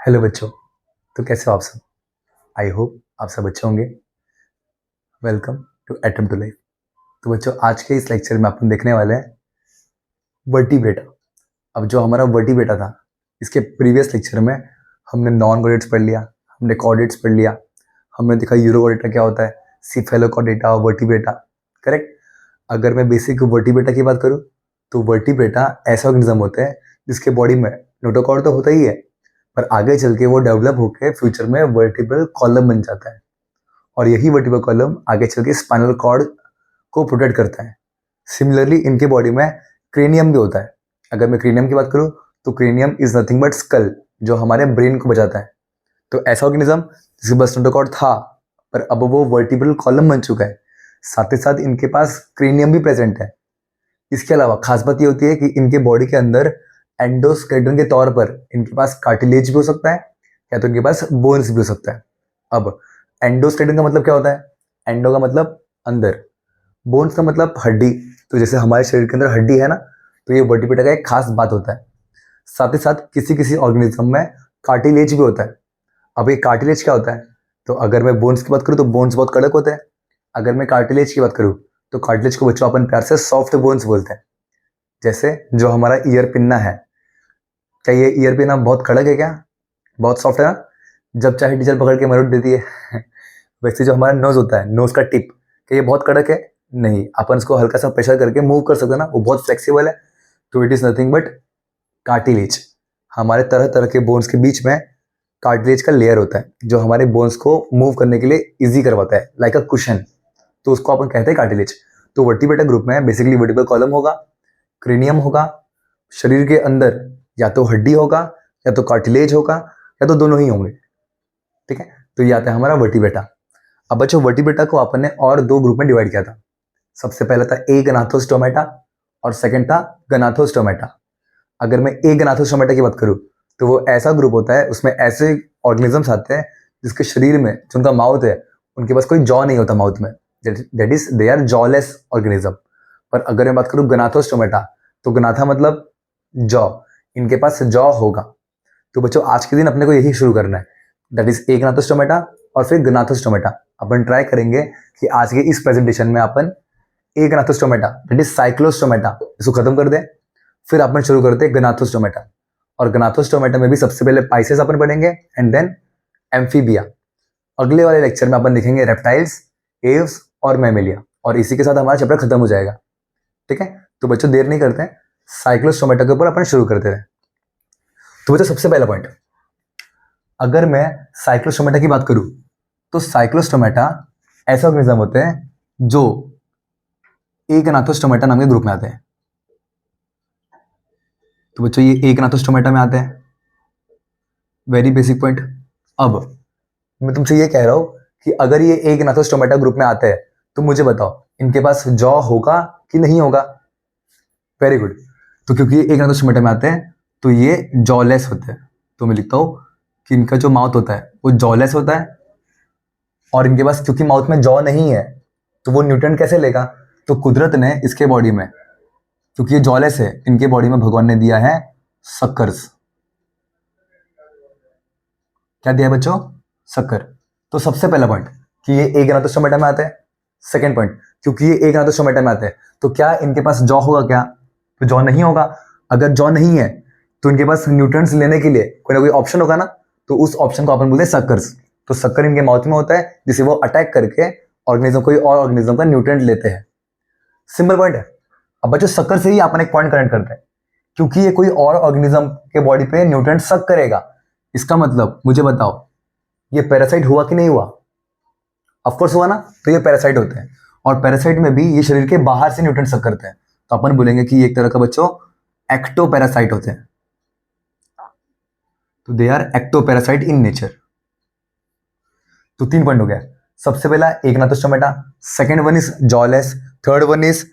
Hello बच्चों। तो कैसे हो आप सब? आई होप आप सब अच्छे होंगे। Welcome to Atom to Life. तो बच्चों, आज के इस लेक्चर में अपन देखने वाले हैं वर्टिब्रेटा। अब जो हमारा वर्टिब्रेटा था, इसके प्रीवियस लेक्चर में हमने नॉन कॉर्डेट्स पढ़ लिया, हमने कॉर्डेट्स पढ़ लिया, हमने देखा यूरोकॉर्डेटा क्या होता है, सिफेलोकॉर्डेटा, वर्टिब्रेटा। करेक्ट। अगर मैं बेसिक वर्टिब्रेटा की बात करूँ तो वर्टिब्रेटा ऐसा ऑर्गेनिज्म होता है जिसके बॉडी में नोटोकॉर्ड तो होता ही है, पर आगे चल के वो डेवलप होकर फ्यूचर में वर्टिब्रल कॉलम बन जाता है। और यही वर्टिब्रल कॉलम आगे चल के स्पाइनल कॉर्ड को प्रोटेक्ट करता है। सिमिलरली इनके बॉडी में क्रेनियम भी होता है। अगर मैं क्रेनियम की बात करूं तो cranium is nothing but skull, जो हमारे ब्रेन को बचाता है। तो ऐसा ऑर्गेनिज्म जिसके पास नोटोकॉर्ड था, पर अब वो वर्टिब्रल कॉलम बन चुका है। साथ ही साथ इनके पास क्रेनियम भी प्रेजेंट है। इसके अलावा खास बात ये होती है कि इनके बॉडी के अंदर एंडोस्केलेटन के तौर पर इनके पास कार्टिलेज भी हो सकता है, या तो इनके पास बोन्स भी हो सकता है। अब एंडोस्केलेटन का मतलब क्या होता है? एंडो का मतलब अंदर, बोन्स का मतलब हड्डी। तो जैसे हमारे शरीर के अंदर हड्डी है ना, तो ये वर्टिब्रेटा का एक खास बात होता है। साथ ही साथ किसी किसी ऑर्गेनिज्म में कार्टिलेज भी होता है। अब ये कार्टिलेज क्या होता है? तो अगर मैं बोन्स की बात करूँ तो बोन्स बहुत कड़क होते हैं। अगर मैं कार्टिलेज की बात करूँ तो कार्टिलेज को बच्चों अपन प्यार से सॉफ्ट बोन्स बोलते हैं। जैसे जो हमारा ईयर पिन्ना है, क्या ये ईयर पिन्ना बहुत कड़क है क्या? बहुत सॉफ्ट है ना, जब चाहे टीचर पकड़ के मरोड़ देती है। वैसे जो हमारा नोज होता है, नोज का टिप, क्या ये बहुत कड़क है? नहीं, अपन इसको हल्का सा प्रेशर करके मूव कर सकते हैं ना, वो बहुत फ्लेक्सिबल है। तो it is nothing but cartilage. हमारे तरह तरह के बोन्स के बीच में कार्टिलेज का लेयर होता है, जो हमारे बोन्स को मूव करने के लिए इजी करवाता है, लाइक अ कुशन। तो उसको अपन कहते हैं कार्टिलेज। तो वर्टिब्रेटा ग्रुप में बेसिकली वर्टिब्रल कॉलम होगा, क्रेनियम होगा, शरीर के अंदर या तो हड्डी होगा या तो कार्टिलेज होगा या तो दोनों ही होंगे। ठीक है, तो ये आता है हमारा वर्टिब्रेटा। अब बच्चों, वर्टिब्रेटा को अपन ने और दो ग्रुप में डिवाइड किया था। सबसे पहला था ए गनाथोस्टोमेटा और सेकंड था गनाथोस्टोमेटा। अगर मैं ए गनाथोस्टोमेटा की बात करूं तो वो ऐसा ग्रुप होता है, उसमें ऐसे ऑर्गेनिजम्स आते हैं जिसके शरीर में, जो उनका माउथ है, उनके पास कोई जॉ नहीं होता माउथ में। That is they are jawless organism. पर अगर मैं बात करूं गनाथोस्टोमेटा, तो गनाथा मतलब जॉ, इनके पास जॉ होगा। तो बच्चों, आज के दिन अपने को यही शुरू करना है, दैट इज ए गनाथोस्टोमेटा और फिर गनाथोस्टोमेटा। अपन ट्राई करेंगे कि आज के इस प्रेजेंटेशन में अपन ए गनाथोस्टोमेटा दैट इज साइक्लोस्टोमेटा इसको खत्म कर दें, फिर अपन शुरू करते हैं गनाथोस्टोमेटा। और गनाथोस्टोमेटा में भी सबसे पहले पाइसेस अपन पढ़ेंगे एंड देन एम्फीबिया। अगले वाले लेक्चर में अपन देखेंगे रेप्टाइल्स, एव्स और मैमेलिया, और इसी के साथ हमारा चैप्टर खत्म हो जाएगा। ठीक है, तो बच्चों देर नहीं करते हैं, साइक्लोस्टोमेटा के ऊपर अपन शुरू करते हैं। तो बच्चों, सबसे पहला पॉइंट, अगर मैं साइक्लोस्टोमेटा की बात करूं तो साइक्लोस्टोमेटा ऐसे ऑर्गेनिज्म होते हैं जो एक एनाथोस्टोमेटा नाम के ग्रुप में आते हैं। तो बच्चों, ये एक एनाथोस्टोमेटा में आते हैं। Very basic point. अब मैं तुमसे ये कह रहा हूं कि अगर ये एक एनाथोस्टोमेटा ग्रुप में आते हैं तो मुझे बताओ इनके पास जॉ होगा कि नहीं होगा? Very good. तो क्योंकि ये एक एनाथोस्टोमेटा में आते हैं तो ये जॉलेस होते हैं। तो मैं लिखता हूं कि इनका जो माउथ होता है वो जॉलेस होता है, और इनके पास क्योंकि माउथ में जॉ नहीं है तो वो न्यूट्रिएंट कैसे लेगा? तो कुदरत ने इसके बॉडी में, क्योंकि ये जॉलेस है, इनके बॉडी में भगवान ने दिया है सक्कर्स। क्या दिया है बच्चों? शक्कर। तो सबसे पहला पॉइंट कि ये एक एनाथोस्टोमेटा में आते हैं। सेकंड पॉइंट, क्योंकि ये एक एनाथोस्टोमेटा में आते हैं तो क्या इनके पास जॉ होगा क्या? तो जॉ नहीं होगा। अगर जॉ नहीं है तो इनके पास न्यूट्रिएंट्स लेने के लिए कोई ना कोई ऑप्शन होगा ना, तो उस ऑप्शन को अपन बोलते हैं सक्कर्स। तो शक्कर इनके माउथ में होता है जिसे वो अटैक करके ऑर्गेनिज्म, कोई और ऑर्गेनिज्म का न्यूट्रिएंट लेते हैं। सिंपल पॉइंट है। अब बच्चों, शक्कर से ही अपन एक पॉइंट कनेक्ट करते हैं, क्योंकि ये कोई और ऑर्गेनिज्म के बॉडी पे न्यूट्रिएंट सक करेगा, इसका मतलब मुझे बताओ ये पैरासाइट हुआ कि नहीं हुआ? ऑफकोर्स हुआ ना। तो ये पैरासाइट होते हैं, और पैरासाइट में भी ये शरीर के बाहर से न्यूट्रिएंट सक करते हैं। तो अपन बोलेंगे कि एक तरह का बच्चों एक्टो पैरासाइट होते हैं। तो they are ectoparasite in nature. तो 3 पॉइंट हो गया। सबसे पहला agnathostomata, second one is jawless, third one is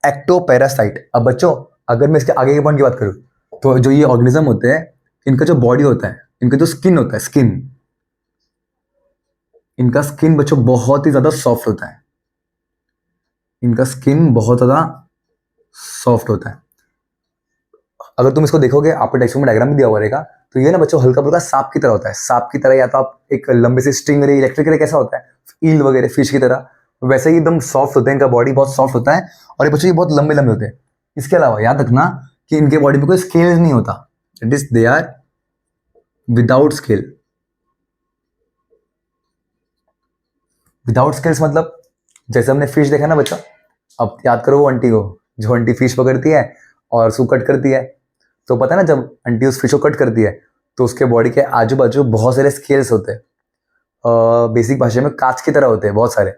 ectoparasite. अब बच्चों, अगर मैं इसके आगे के पॉइंट की बात करूं तो जो ये ऑर्गेनिज्म होते हैं, इनका जो बॉडी होता है, इनका जो स्किन होता है, स्किन, इनका स्किन बच्चों बहुत ही ज्यादा सॉफ्ट होता है। इनका स्किन बहुत ज्यादा सॉफ्ट होता है। अगर तुम इसको देखोगे, आपके टेक्स्ट में डायग्राम भी दिया हुआ रहेगा, तो ये ना बच्चों हल्का फुल्का सांप की तरह होता है, सांप की तरह, या तो आप एक लंबे से स्टिंग रे, इलेक्ट्रिक रे कैसा होता है, ईल वगैरह फिश की तरह, वैसे ही एकदम सॉफ्ट होते हैं, इनका बॉडी बहुत सॉफ्ट होता है, और ये बच्चों ये बहुत लंबे लंबे होते हैं। इसके अलावा याद रखना कि इनके बॉडी में कोई स्केल नहीं होता, it is they are without scale. Without scales मतलब जैसे हमने फिश देखा ना बच्चों, अब याद करो वो आंटी को, जो आंटी फिश पकड़ती है और उसको कट करती है, तो पता है ना जब आंटी उस फिश को कट करती है तो उसके बॉडी के आजू बाजू बहुत सारे स्केल्स होते हैं, बेसिक भाषा में कांच की तरह होते हैं, बहुत सारे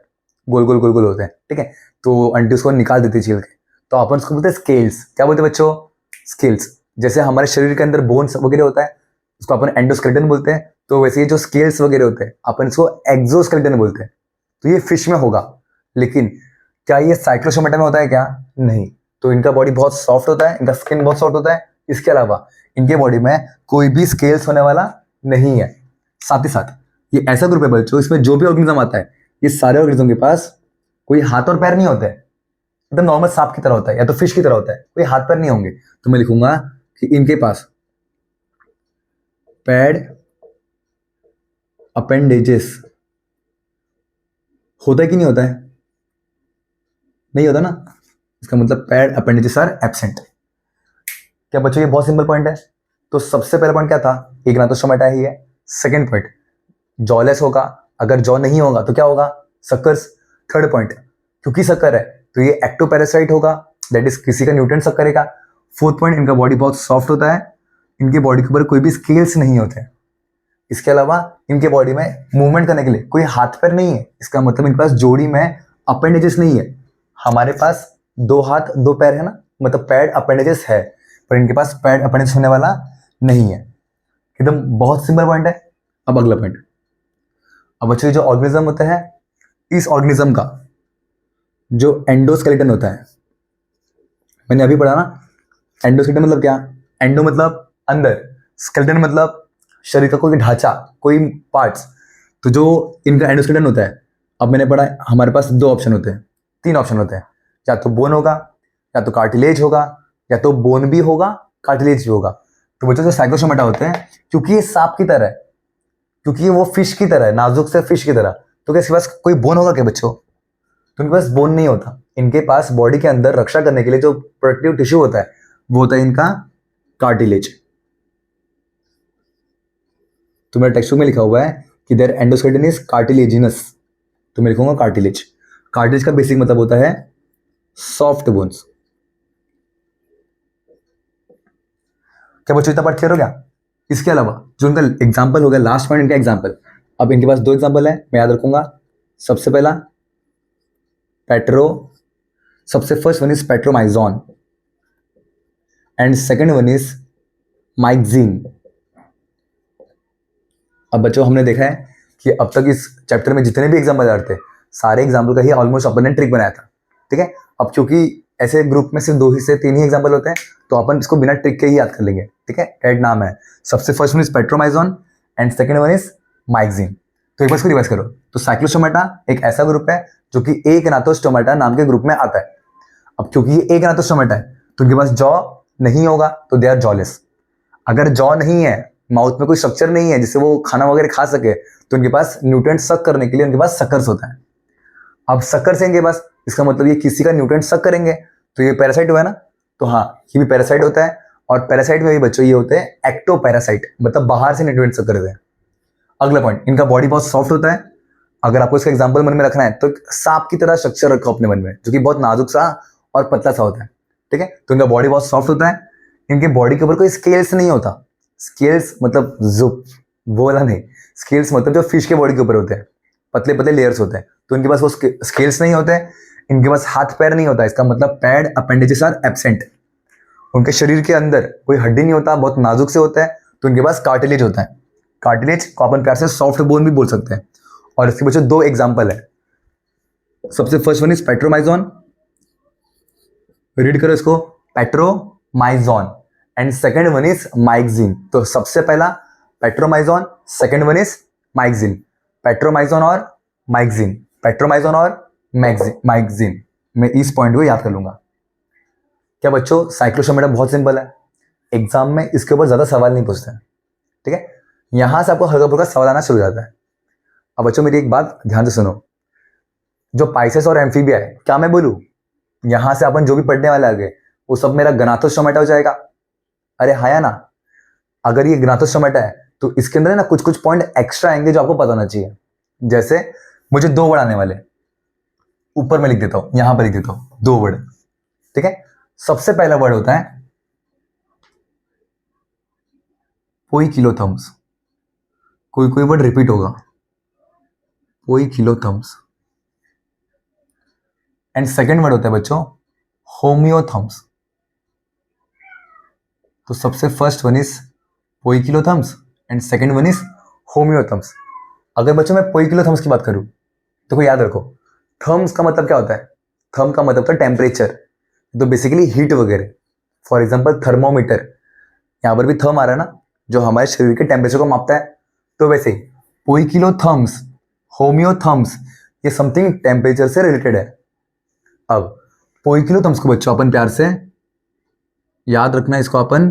गोल गोल गोल गोल होते हैं, ठीक है। तो आंटी उसको निकाल देती है छील के, तो अपन उसको बोलते हैं स्केल्स। क्या बोलते हैं बच्चों? स्केल्स। जैसे हमारे शरीर के अंदर बोन्स वगैरह होता है, उसको अपन एंडोस्केलेटन बोलते हैं, तो वैसे ये जो स्केल्स वगैरह होते हैं अपन इसको एक्सोस्केलेटन बोलते हैं। तो ये फिश में होगा, लेकिन क्या ये साइक्लोसोमेटा में होता है क्या? नहीं। तो इनका बॉडी बहुत सॉफ्ट होता है, इनका स्किन बहुत सॉफ्ट होता है, इसके अलावा इनके बॉडी में कोई भी स्केल्स होने वाला नहीं है। साथ ही साथ ये ऐसा ग्रुप है बच्चों, इसमें जो भी ऑर्गेनिज्म आता है, ये सारे ऑर्गेनिज्म के पास कोई हाथ और पैर नहीं होते हैं, एकदम नॉर्मल सांप की तरह होता है या तो फिश की तरह होता है, कोई हाथ पैर नहीं होंगे। तो मैं लिखूंगा कि इनके पास पैड अपेंडेजेस होता है कि नहीं होता है? नहीं होता ना, इसका मतलब पैड अपेंडेजेस आर एब्सेंट। क्या बच्चों ये बहुत सिंपल पॉइंट है। तो सबसे पहला पॉइंट क्या था? इग्नाथोस्टोमेटा ही है। सेकंड पॉइंट जॉलेस होगा, अगर जॉ नहीं होगा तो क्या होगा? सक्कर्स। थर्ड पॉइंट क्योंकि सक्कर है तो ये एक्टोपैरासाइट होगा, दैट इज किसी का न्यूट्रिएंट सक करेगा। फोर्थ पॉइंट इनका बॉडी बहुत सॉफ्ट होता है, इनके बॉडी के ऊपर कोई भी स्केल्स नहीं होते हैं। इसके अलावा इनके बॉडी में मूवमेंट करने के लिए कोई हाथ पैर नहीं है, इसका मतलब इनके पास जोड़ी में अपेंडेजेस नहीं है। हमारे पास दो हाथ दो पैर है ना, मतलब पैड अपेंडेजेस है, पर इनके पास पैड अपेंडेजेस होने वाला नहीं है। एकदम बहुत सिंपल पॉइंट है। अब अगला पॉइंट, अब बच्चों जो ऑर्गेनिज्म होता है, इस ऑर्गेनिज्म का जो एंडोस्केलेटन होता है, मैंने अभी पढ़ा ना, एंडोस्केलेटन मतलब क्या? एंडो मतलब अंदर, स्केलेटन मतलब शरीर का कोई ढांचा, कोई पार्ट्स। तो जो इनका एंडोस्केलेटन होता है, अब मैंने पढ़ा हमारे पास दो ऑप्शन होते हैं, तीन ऑप्शन होते हैं, या तो बोन होगा, या तो कार्टिलेज होगा, या तो बोन भी होगा कार्टिलेज भी होगा। तो बच्चों जो साइक्लोसोमेटा होते हैं, क्योंकि ये सांप की तरह है, क्योंकि वो फिश की तरह है, नाजुक से फिश की तरह, तो क्या इसके पास कोई बोन होगा क्या बच्चों? तो इनके पास बोन नहीं होता। इनके पास बॉडी के अंदर रक्षा करने के लिए जो प्रोटेक्टिव टिश्यू होता है वो होता है इनका कार्टिलेज। तो मेरे टेक्स्ट बुक में लिखा हुआ है कि देयर एंडोस्केलेटन इज कार्टिलेजिनस, तो मैं लिखूंगा कार्टिलेज। कार्टिलेज का बेसिक मतलब होता है सॉफ्ट बोन्स। क्या बच्चों इतना पार्ट क्लियर हो गया? इसके अलावा जो इनका एग्जाम्पल हो गया, लास्ट पॉइंट इनका एग्जाम्पल। अब इनके पास दो एग्जाम्पल है, मैं याद रखूंगा। सबसे पहला पेट्रो, सबसे first one is petromyzon and second one is myxine. अब बच्चों हमने देखा है कि अब तक इस चैप्टर में जितने भी एग्जाम्पल आ रहे थे, सारे एग्जाम्पल का ही ऑलमोस्ट अपन ने ट्रिक बनाया था, ठीक है। अब क्योंकि ऐसे ग्रुप में सिर्फ दो ही से तीन ही एग्जाम्पल होते हैं, तो अपन इसको बिना ट्रिक के ही याद कर लेंगे, ठीक है। कैट नाम है, सबसे first one is petromyzon and second one is myxine. तो एक बार इसको रिवाइज करो। तो साइक्लोस्टोमेटा एक ऐसा ग्रुप है जो कि एग्नाथोस्टोमेटा नाम के ग्रुप में आता है। अब क्योंकि ये एग्नाथोस्टोमेटा है तो उनके पास जॉ नहीं होगा, तो दे आर जॉलेस। अगर जॉ नहीं है, माउथ में कोई स्ट्रक्चर नहीं है जिससे वो खाना वगैरह खा सके, तो उनके पास न्यूट्रिएंट सक करने के लिए उनके पास सकर्स होता है। अब सक्कर से इनके पास, इसका मतलब ये किसी का न्यूट्रिएंट सक करेंगे, तो ये पैरासाइट हुआ है ना। तो हाँ, ये भी पैरासाइट होता है, और पैरासाइट में भी बच्चों ये होते हैं एक्टोपैरासाइट, मतलब बाहर से न्यूट्रिएंट सक करते हैं। अगला पॉइंट, इनका बॉडी बहुत सॉफ्ट होता है। अगर आपको इसका एग्जांपल मन में रखना है तो सांप की तरह स्ट्रक्चर रखो अपने मन में, जो कि बहुत नाजुक सा और पतला सा होता है, ठीक है। तो इनका बॉडी बहुत सॉफ्ट होता है, इनके बॉडी के ऊपर कोई स्केल्स नहीं होता। स्केल्स मतलब जुप वो वाला नहीं, स्केल्स मतलब जो फिश के बॉडी के ऊपर होते हैं, पतले पतले लेयर्स होते हैं, तो इनके पास वो स्केल्स नहीं होते हैं। इनके पास हाथ पैर नहीं होता, इसका मतलब पैड अपेंडेजेस आर एब्सेंट। उनके शरीर के अंदर कोई हड्डी नहीं होता, बहुत नाजुक से होता है, तो इनके पास कार्टिलेज होता है। कार्टिलेज को अपन प्यार से सॉफ्ट बोन भी बोल सकते हैं। और इसके बच्चों दो एग्जाम्पल है। सबसे first one is petromyzon, read करो इसको, petromyzon and second one is myxine. तो सबसे पहला petromyzon, second one is myxine. Petromyzon और माइक्सिन, पेट्रोमाइजोन और माइक्सिन। मैं इस पॉइंट को याद कर लूंगा। क्या बच्चों साइक्लोसोमेटा बहुत सिंपल है, एग्जाम में इसके ऊपर ज्यादा सवाल नहीं पूछते हैं, ठीक है, यहां से आपको हल्का फुल्का सवाल आना शुरू हो जाता है। अब बच्चों मेरी एक बात ध्यान से सुनो, जो पाइसेस और एम्फीबिया है, क्या मैं बोलूं, यहां से अपन जो भी पढ़ने वाला आगे वो सब मेरा गनाथोस्टोमेटा हो जाएगा। अरे हाँ या ना, अगर ये गनाथोस्टोमेटा है तो इसके अंदर है ना कुछ कुछ पॉइंट एक्स्ट्रा आएंगे जो आपको पता होना चाहिए। जैसे मुझे 2 वर्ड आने वाले, ऊपर में लिख देता हूं, यहां पर लिख देता हूं 2 वर्ड। ठीक है, सबसे पहला वर्ड होता है पोइकिलोथर्म्स। कोई कोई वर्ड रिपीट होगा, पोइकिलोथर्म्स। एंड सेकंड वर्ड होता है बच्चों होम्योथर्म्स। तो सबसे first one is poikilotherms and second one is homeotherms. अगर बच्चों मैं पोइकिलोथर्म्स की बात करूं तो कोई याद रखो, थर्म्स का मतलब क्या होता है, थर्म का मतलब होता है टेम्परेचर, तो बेसिकली हीट वगैरह। फॉर एग्जांपल थर्मोमीटर, यहां पर भी थर्म आ रहा है ना, जो हमारे शरीर के टेम्परेचर को मापता है। तो वैसे ही पोइकिलोथर्म्स, होम्योथर्म्स, ये समथिंग टेम्परेचर से रिलेटेड है। अब पोइकिलोथर्म्स को बच्चों अपन प्यार से याद रखना, इसको अपन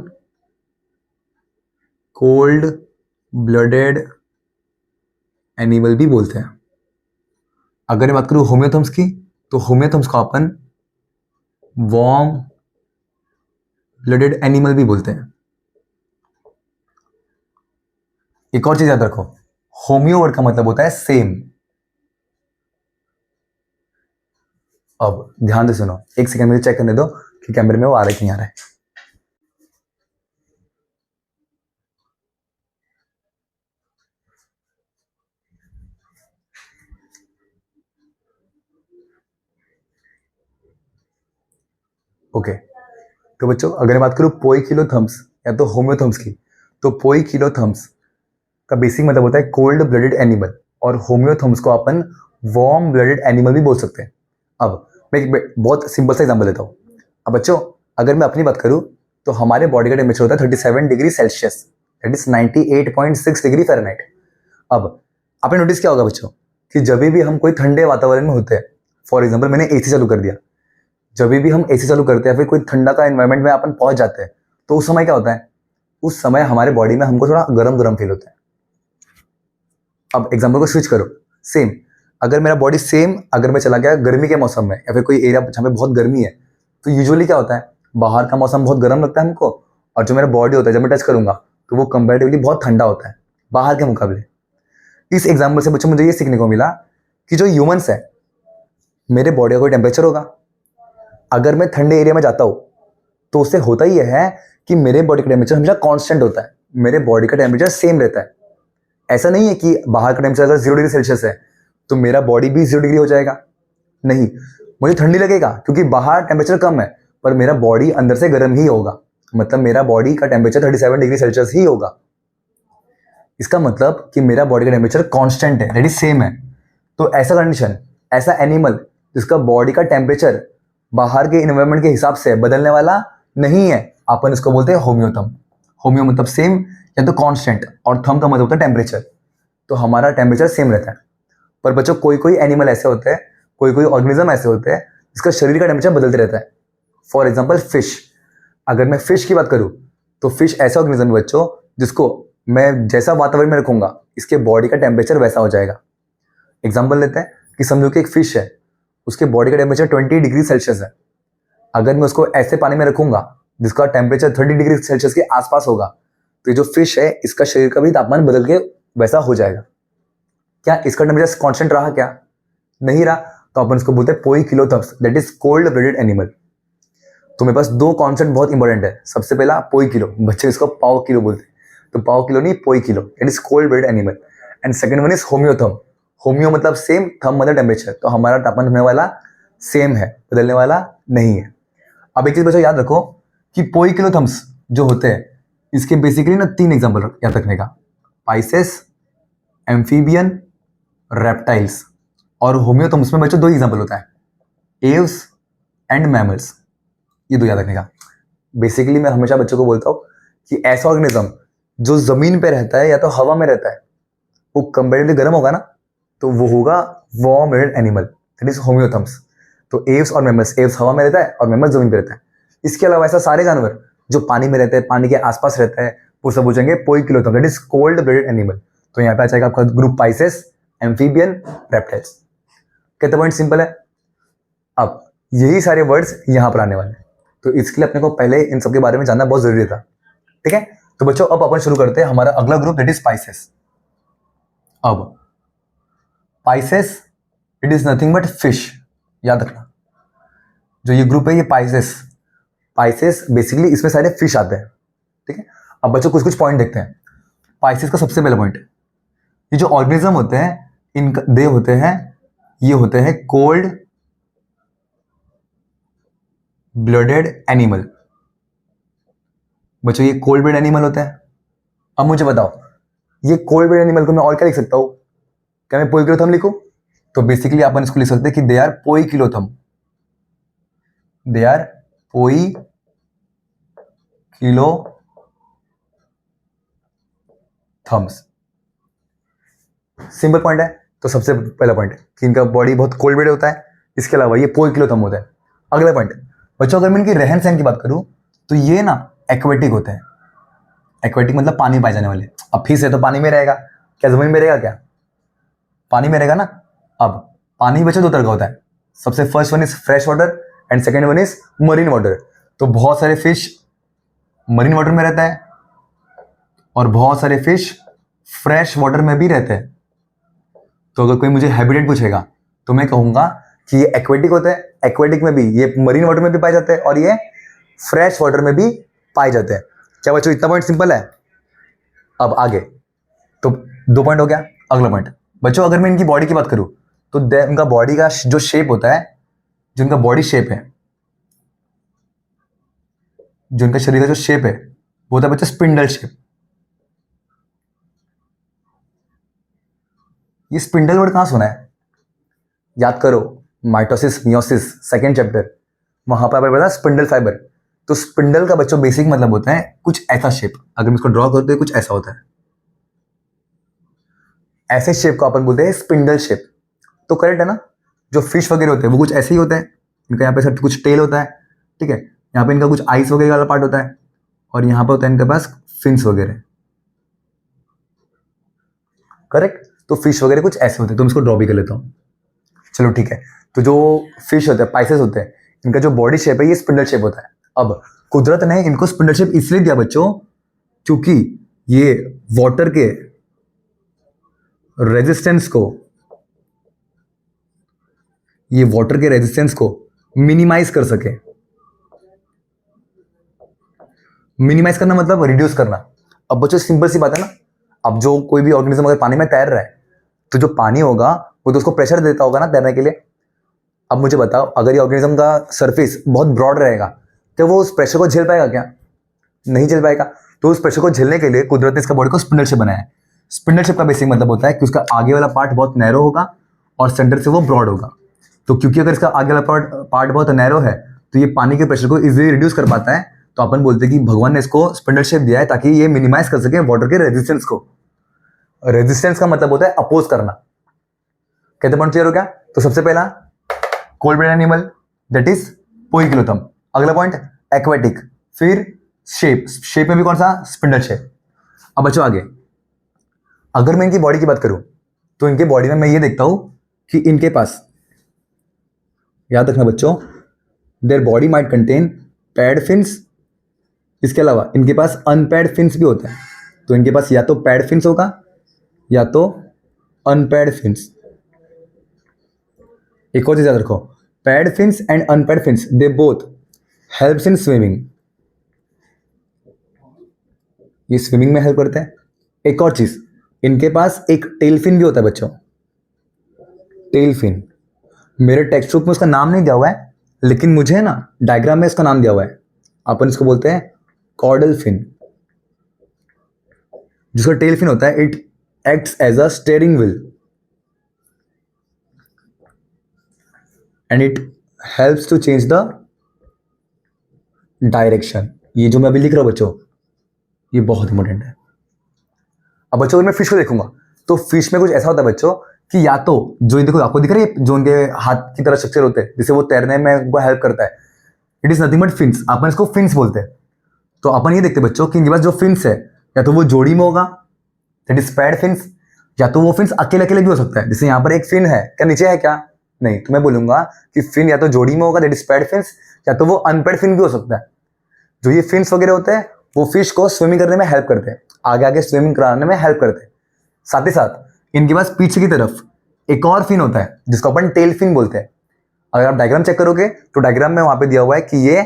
कोल्ड ब्लडेड एनिमल भी बोलते हैं। अगर मैं बात करूं होम्योथर्म्स की, तो होम्योथर्म्स को अपन वार्म ब्लडेड एनिमल भी बोलते हैं। एक और चीज याद रखो, होम्यो वर्ड का मतलब होता है सेम। अब ध्यान से सुनो, एक सेकंड मुझे चेक करने दो कि कैमरे में वो आ रहा है कि नहीं आ रहा है। ओके, तो बच्चों अगर मैं बात करूं पोइकिलोथर्म्स या तो होम्योथर्म्स की, तो पोइकिलोथर्म्स का बेसिक मतलब होता है कोल्ड ब्लडेड एनिमल, और होम्योथर्म्स को अपन वार्म ब्लडेड एनिमल भी बोल सकते हैं। अब मैं एक बहुत सिंपल सा एग्जांपल देता हूँ। अब बच्चों अगर मैं अपनी बात करूँ तो हमारे बॉडी का टेम्परेचर होता है 37 degree Celsius, that is 98.6 degree Fahrenheit. अब आपने नोटिस किया होगा बच्चों कि जब भी हम कोई ठंडे वातावरण में होते हैं, फॉर एग्जाम्पल मैंने एसी चालू कर दिया, जब भी हम एसी चालू करते हैं फिर कोई ठंडा का एनवायरमेंट में अपन पहुंच जाते हैं, तो उस समय क्या होता है, उस समय हमारे बॉडी में हमको थोड़ा गरम गरम फील होता है। अब एग्जाम्पल को स्विच करो, सेम अगर मेरा बॉडी सेम, अगर मैं चला गया गर्मी के मौसम में या फिर कोई एरिया जहाँ पे बहुत गर्मी है, तो यूजुअली क्या होता है, बाहर का मौसम बहुत गर्म लगता है हमको, और जो मेरा बॉडी होता है जब मैं टच करूंगा तो वो कंपेरेटिवली बहुत ठंडा होता है बाहर के मुकाबले। इस एग्जाम्पल से बच्चों मुझे ये सीखने को मिला कि जो ह्यूमंस है, मेरे बॉडी का कोई टेम्परेचर होगा, अगर मैं ठंडे एरिया में जाता हूँ तो उससे होता ही है कि मेरे बॉडी का टेम्परेचर हमेशा कांस्टेंट होता है, मेरे बॉडी का टेम्परेचर सेम रहता है। ऐसा नहीं है कि बाहर का टेम्परेचर अगर 0 डिग्री सेल्सियस है तो मेरा बॉडी भी 0 डिग्री हो जाएगा, नहीं, मुझे ठंडी लगेगा क्योंकि बाहर टेम्परेचर कम है, पर मेरा बॉडी अंदर से गर्म ही होगा, मतलब मेरा बॉडी का टेम्परेचर 37 डिग्री सेल्सियस ही होगा। इसका मतलब कि मेरा बॉडी का टेम्परेचर कांस्टेंट है, दैट इज सेम है। तो ऐसा कंडीशन, ऐसा एनिमल जिसका बॉडी का टेम्परेचर बाहर के इन्वायरमेंट के हिसाब से बदलने वाला नहीं है, अपन इसको बोलते हैं होम्योथर्म। होम्यो मतलब सेम या तो कांस्टेंट, और थर्म का मतलब होता है टेम्परेचर। तो हमारा टेम्परेचर सेम रहता है। पर बच्चों कोई कोई एनिमल ऐसे होते हैं, कोई कोई ऑर्गेनिज्म ऐसे होते हैं जिसका शरीर का टेम्परेचर बदलते रहता है। फॉर एग्जाम्पल फिश, अगर मैं फिश की बात करूँ तो फिश ऐसा ऑर्गेनिज्म है बच्चों जिसको मैं जैसा वातावरण में रखूंगा इसके बॉडी का टेम्परेचर वैसा हो जाएगा। एग्जाम्पल लेते हैं कि समझो कि एक फिश है, उसके बॉडी का टेम्परेचर 20 डिग्री सेल्सियस है, अगर मैं उसको ऐसे पानी में रखूंगा जिसका टेम्परेचर 30 डिग्री सेल्सियस के आसपास होगा, तो ये जो फिश है इसका शरीर का भी तापमान बदल के वैसा हो जाएगा। क्या इसका टेम्परेचर कांस्टेंट रहा, क्या नहीं रहा, तो अपन इसको बोलते हैं poikilotherms, that is cold blooded animal. तो मेरे पास 2 कॉन्सेप्ट बहुत इंपॉर्टेंट है। सबसे पहला पोई किलो, बच्चे इसको पाव किलो बोलते हैं, तो पाव किलो नहीं poikilo, that is cold blooded animal. And second one is homeotherm. Homeo मतलब सेम, थर्म मतलब टेम्परेचर, तो हमारा तापमान होने वाला सेम है, बदलने वाला नहीं है। अब एक चीज बच्चों याद रखो कि पोइकिलोथर्म्स जो होते हैं इसके बेसिकली ना 3 एग्जाम्पल याद रखने का, पाइसेस, एम्फीबियन, रेप्टाइल्स। और होम्योथर्म्स में बच्चों 2 एग्जाम्पल होता है, एव्स एंड मैमल्स, ये 2 याद रखने का। बेसिकली मैं हमेशा बच्चों को बोलता हूँ कि ऐसा ऑर्गेनिज्म जो जमीन पे रहता है या तो हवा में रहता है, वो कंपेरेटिवली गर्म होगा ना, तो वो होगा warm blooded animal, that is homeotherms. तो एव्स और मैमल्स, एव्स हवा में रहता है और मैमल्स जमीन पे रहता है। इसके अलावा ऐसा सारे जानवर जो पानी में रहते हैं, पानी के आसपास रहता है, वो सब पूछेंगे पोइकिलोथर्म, that is cold blooded animal. तो यहाँ पे आ जाएगा आपका ग्रुप पाइसेस, एम्फीबियन, रेप्टाइल्स। कितना पॉइंट सिंपल है। अब यही सारे वर्ड्स यहाँ पर आने वाले हैं, तो इसके लिए अपने को पहले इन सब के बारे में जानना बहुत जरूरी था। ठीक है, तो बच्चों अब अपन शुरू करते हैं हमारा अगला ग्रुप, दैट इज स्पाइसेस। अब Pisces it is nothing but fish, याद रखना। जो ये ग्रुप है ये पाइसेस, पाइसेस बेसिकली इसमें सारे फिश आते हैं। ठीक है, अब बच्चों कुछ कुछ पॉइंट देखते हैं। पाइसेस का सबसे पहला पॉइंट, ये जो ऑर्गेनिज्म होते हैं इनका दे होते हैं, ये होते हैं कोल्ड ब्लडेड एनिमल। बच्चों ये कोल्ड ब्लडेड एनिमल होते हैं। अब मुझे बताओ ये कोल्ड ब्लडेड एनिमल को मैं और क्या लिख सकता हूं? क्या मैं पोइकिलोथर्म लिखूं? तो बेसिकली अपन इसको लिख सकते हैं कि they are poikilotherm, they are poikilotherms. Simple point है। तो सबसे पहला पॉइंट कि इनका बॉडी बहुत कोल्ड ब्लडेड होता है, इसके अलावा ये पोइकिलोथर्म होता है। अगला पॉइंट बच्चों, अगर मैं इनकी रहन सहन की बात करूं तो ये ना एक्वेटिक होते हैं। एक्वेटिक मतलब पानी में पाए जाने वाले। अब फिश है तो पानी में रहेगा, क्या जमीन में रहेगा? क्या पानी में रहेगा ना। अब पानी बच्चों दो तरह का होता है, सबसे first one is fresh water and second one is marine water. तो बहुत सारे फिश मरीन वाटर में रहता है और बहुत सारे फिश फ्रेश वाटर में भी रहते हैं। तो अगर कोई मुझे हैबिटेट पूछेगा तो मैं कहूंगा कि ये एक्वेटिक होते हैं, एक्वेटिक में भी, ये मरीन वाटर में भी पाए जाते हैं और ये फ्रेश वाटर में भी पाए जाते हैं। क्या बच्चों इतना पॉइंट सिंपल है? अब आगे तो 2 पॉइंट हो गया। अगला पॉइंट बच्चों, अगर मैं इनकी बॉडी की बात करूं तो उनका बॉडी का जो शेप होता है, जो उनका बॉडी शेप है, जो उनका शरीर का जो शेप है वो होता है बच्चों स्पिंडल शेप। ये स्पिंडल वर्ड कहां सुना है? याद करो, माइटोसिस मियोसिस सेकेंड चैप्टर, वहां पर पता स्पिंडल फाइबर। तो स्पिंडल का बच्चों बेसिक मतलब होता है कुछ ऐसा शेप। अगर मैं इसको ड्रॉ करते हैं कुछ ऐसा होता है, ऐसे शेप को अपन बोलते हैं स्पिंडल शेप। तो करेक्ट है ना। जो फिश वगैरह होते हैं वो कुछ ऐसे ही होते हैं, इनका यहाँ पे सब कुछ टेल होता है। ठीक है, यहाँ पे इनका कुछ आइस वगैरह वाला पार्ट होता है और यहाँ पे होता है इनके पास फिन्स वगैरह। करेक्ट, तो फिश वगैरह कुछ ऐसे होते हैं। तो मैं इसको ड्रॉ भी कर लेता हूँ। चलो ठीक है, तो जो फिश होते हैं पाइसेस होते हैं, इनका जो बॉडी शेप है ये स्पिंडल शेप होता है। अब कुदरत ने इनको स्पिंडल शेप इसलिए दिया बच्चों क्योंकि ये वाटर के रेजिस्टेंस को, ये वाटर के रेजिस्टेंस को मिनिमाइज कर सके। मिनिमाइज करना मतलब रिड्यूस करना। अब बच्चों सिंपल सी बात है ना, अब जो कोई भी ऑर्गेनिज्म अगर पानी में तैर रहा है तो जो पानी होगा वो तो उसको प्रेशर देता होगा ना तैरने के लिए। अब मुझे बताओ, अगर ये ऑर्गेनिज्म का सरफेस बहुत ब्रॉड रहेगा तो वो उस प्रेशर को झेल पाएगा? क्या नहीं झेल पाएगा। तो उस प्रेशर को झेलने के लिए कुदरत ने इसका बॉडी को स्पिंडल शेप बनाया है। स्पिंडल शेप का बेसिक मतलब होता है कि उसका आगे वाला पार्ट बहुत नैरो होगा और सेंटर से वो ब्रॉड होगा। तो क्योंकि अगर इसका आगे वाला पार्ट बहुत नैरो है तो ये पानी के प्रेशर को इजीली रिड्यूस कर पाता है। तो अपन बोलते हैं कि भगवान ने इसको स्पिंडल शेप दिया है ताकि ये मिनिमाइज कर सके वाटर के रेजिस्टेंस को। रेजिस्टेंस का मतलब होता है अपोज करना। कहते पॉइंट क्लियर हो गया। तो सबसे पहला cold blooded animal that is पोइकिलोथर्म। अगला पॉइंट एक्वेटिक, फिर शेप, शेप में भी कौन सा? Spindle shape. अब बच्चों आगे, अगर मैं इनकी बॉडी की बात करूं तो इनके बॉडी में मैं ये देखता हूं कि इनके पास, याद रखना बच्चों, their body might contain pad fins, इसके अलावा इनके पास अनपैड फिन्स भी होते हैं। तो इनके पास या तो पैड फिन्स होगा या तो अनपैड फिन्स। एक और चीज याद रखो, pad fins and unpaid fins they both helps in swimming. ये स्विमिंग में हेल्प करते हैं। एक और चीज, इनके पास एक टेल फिन भी होता है बच्चों, टेल फिन। मेरे टेक्स्ट बुक में उसका नाम नहीं दिया हुआ है, लेकिन मुझे ना डायग्राम में इसका नाम दिया हुआ है। अपन इसको बोलते हैं कॉर्डल फिन। जिसका टेल फिन होता है, it acts as a steering wheel and it helps to change the direction. ये जो मैं अभी लिख रहा हूं बच्चों, ये बहुत इंपॉर्टेंट है। अब बच्चों अगर मैं फिश को देखूंगा तो फिश में कुछ ऐसा होता है बच्चों कि या तो जो देखो आपको दिख रहा है जो उनके हाथ की तरह स्ट्रक्चर होते हैं जिससे वो तैरने में उनको हेल्प करता है, it is nothing but fins. अपन इसको फिन्स बोलते हैं। तो अपन ये देखते हैं बच्चों कि इनके पास जो फिन्स है या तो वो जोड़ी में होगा, दैट इज पेयर्ड फिन्स, या तो वो फिन्स अकेले अकेले भी हो सकता है। जैसे यहाँ पर एक फिन है, क्या नीचे है क्या? नहीं, तो मैं बोलूंगा कि फिन या तो जोड़ी में होगा, दैट इज पेयर्ड फिन्स, या तो वो अनपेयर्ड फिन भी हो सकता है। जो ये फिन्स वगैरह होते हैं वो फिश को स्विमिंग करने में हेल्प करते हैं, आगे आगे स्विमिंग कराने में हेल्प करते हैं। साथ ही साथ इनके पास पीछे की तरफ एक और फिन होता है जिसको अपन टेल फिन बोलते हैं। अगर आप डायग्राम चेक करोगे तो डायग्राम में वहां पे दिया हुआ है कि ये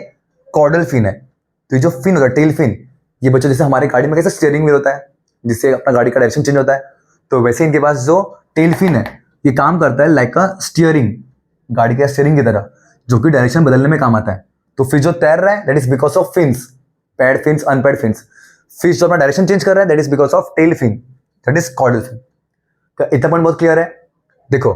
कॉर्डल फिन है। तो ये जो फिन होता है टेल फिन, ये बच्चों जैसे हमारे गाड़ी में कैसे स्टीयरिंग व्हील होता है जिससे अपना गाड़ी का डायरेक्शन चेंज होता है, तो वैसे इनके पास जो टेल फिन है ये काम करता है लाइक अ स्टीयरिंग, गाड़ी के स्टीयरिंग की तरह, जो कि डायरेक्शन बदलने में काम आता है। तो फिश जो तैर रहा है that is because of fins, paired fins, unpaired fins. Fish जो अपना डायरेक्शन चेंज कर रहा है that is because of tail fin, that is caudal fin. तो इतना पॉइंट बहुत क्लियर है। देखो